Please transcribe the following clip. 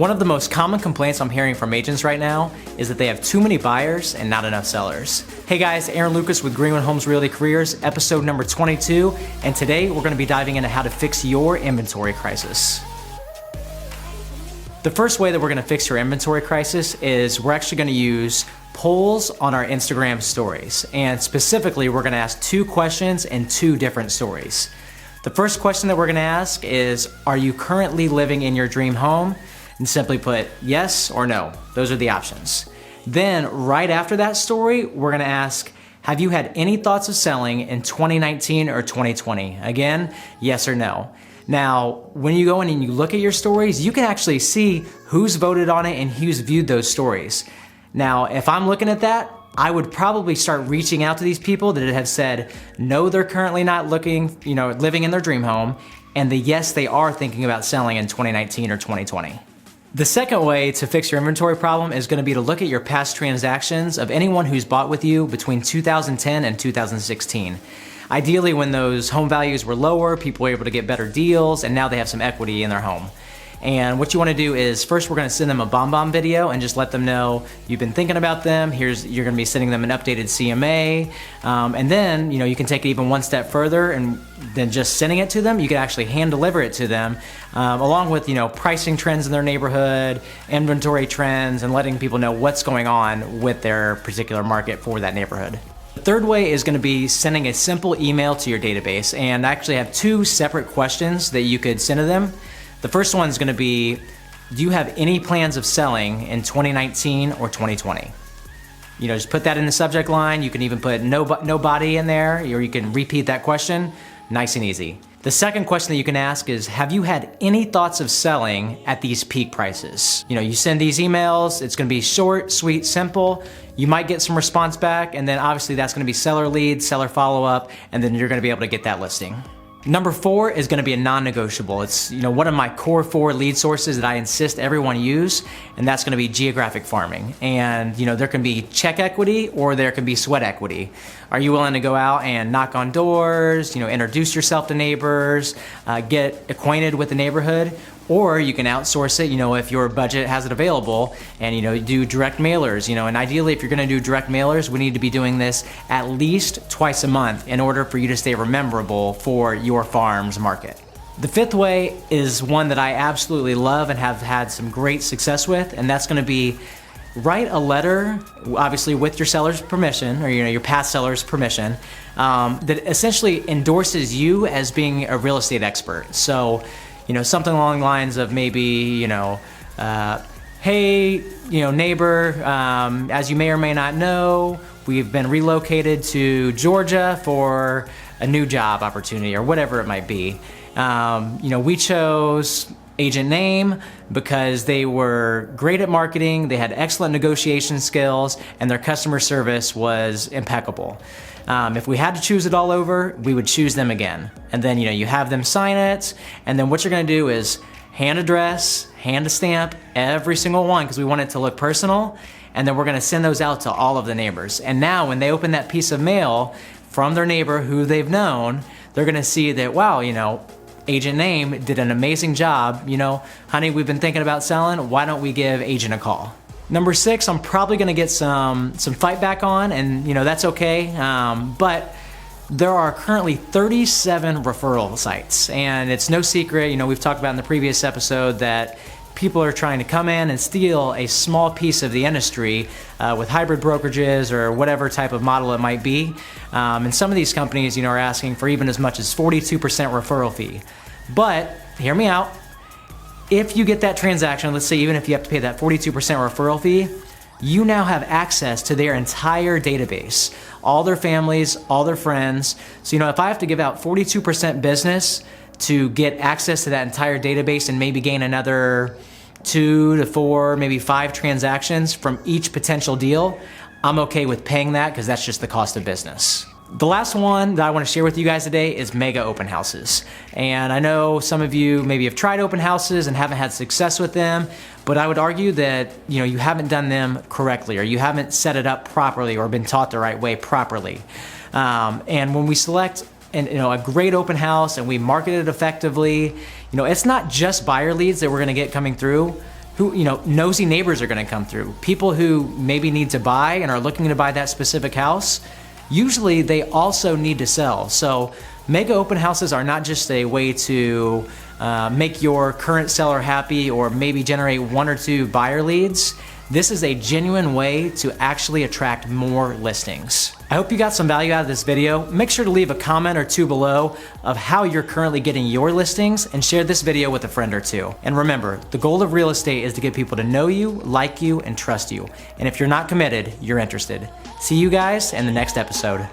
One of the most common complaints I'm hearing from agents right now is that they have too many buyers and not enough sellers. Hey guys, Aaron Lucas with Greenwood Homes Realty Careers, episode number 22, and today we're going to be diving into how to fix your inventory crisis. The first way that we're going to fix your inventory crisis is we're actually going to use polls on our Instagram stories, and specifically we're going to ask two questions in two different stories. The first question that we're going to ask is, are you currently living in your dream home? And simply put yes or no. Those are the options. Then right after that story, we're gonna ask, have you had any thoughts of selling in 2019 or 2020? Again, yes or no. Now, when you go in and you look at your stories, you can actually see who's voted on it and who's viewed those stories. Now, if I'm looking at that, I would probably start reaching out to these people that have said, no, they're currently not looking, living in their dream home, and the yes, they are thinking about selling in 2019 or 2020. The second way to fix your inventory problem is going to be to look at your past transactions of anyone who's bought with you between 2010 and 2016. Ideally, when those home values were lower, people were able to get better deals, and now they have some equity in their home. And what you want to do is, first we're going to send them a bomb video and just let them know you've been thinking about them. You're going to be sending them an updated CMA. And then, you can take it even one step further, and then just sending it to them, you can actually hand deliver it to them, along with, pricing trends in their neighborhood, inventory trends, and letting people know what's going on with their particular market for that neighborhood. The third way is going to be sending a simple email to your database, and I actually have two separate questions that you could send to them. The first one is going to be, do you have any plans of selling in 2019 or 2020? Just put that in the subject line. You can even put nobody in there, or you can repeat that question. Nice and easy. The second question that you can ask is, have you had any thoughts of selling at these peak prices? You send these emails, it's going to be short, sweet, simple. You might get some response back, and then obviously that's going to be seller leads, seller follow-up, and then you're going to be able to get that listing. Number 4 is going to be a non-negotiable. It's one of my core 4 lead sources that I insist everyone use, and that's going to be geographic farming. And there can be check equity or there can be sweat equity. Are you willing to go out and knock on doors, introduce yourself to neighbors, get acquainted with the neighborhood? Or you can outsource it, if your budget has it available, and do direct mailers, and ideally if you're gonna do direct mailers, we need to be doing this at least twice a month in order for you to stay rememberable for your farm's market. The fifth way is one that I absolutely love and have had some great success with, and that's gonna be write a letter, obviously with your seller's permission, or your past seller's permission, that essentially endorses you as being a real estate expert. So, something along the lines of maybe, hey, neighbor, as you may or may not know, we've been relocated to Georgia for a new job opportunity, or whatever it might be. We chose agent name because they were great at marketing, they had excellent negotiation skills, and their customer service was impeccable. If we had to choose it all over, we would choose them again. And then, you have them sign it, and then what you're gonna do is hand address, hand a stamp, every single one, because we want it to look personal, and then we're gonna send those out to all of the neighbors. And now when they open that piece of mail from their neighbor who they've known, they're gonna see that, wow, agent name did an amazing job, honey, we've been thinking about selling, why don't we give agent a call? Number 6, I'm probably gonna get some fight back on, and that's okay, but there are currently 37 referral sites, and it's no secret, we've talked about in the previous episode that people are trying to come in and steal a small piece of the industry with hybrid brokerages or whatever type of model it might be. And some of these companies, are asking for even as much as 42% referral fee. But hear me out. If you get that transaction, let's say even if you have to pay that 42% referral fee, you now have access to their entire database, all their families, all their friends. So, if I have to give out 42% business to get access to that entire database and maybe gain another 2 to 4, maybe 5 transactions from each potential deal, I'm okay with paying that because that's just the cost of business. The last one that I want to share with you guys today is mega open houses. And I know some of you maybe have tried open houses and haven't had success with them, but I would argue that you haven't done them correctly, or you haven't set it up properly or been taught the right way properly. And when we select a great open house and we market it effectively, it's not just buyer leads that we're going to get coming through. who, nosy neighbors are gonna come through. People who maybe need to buy and are looking to buy that specific house, usually they also need to sell. So mega open houses are not just a way to make your current seller happy or maybe generate 1 or 2 buyer leads. This is a genuine way to actually attract more listings. I hope you got some value out of this video. Make sure to leave a comment or 2 below of how you're currently getting your listings and share this video with a friend or 2. And remember, the goal of real estate is to get people to know you, like you, and trust you. And if you're not committed, you're interested. See you guys in the next episode.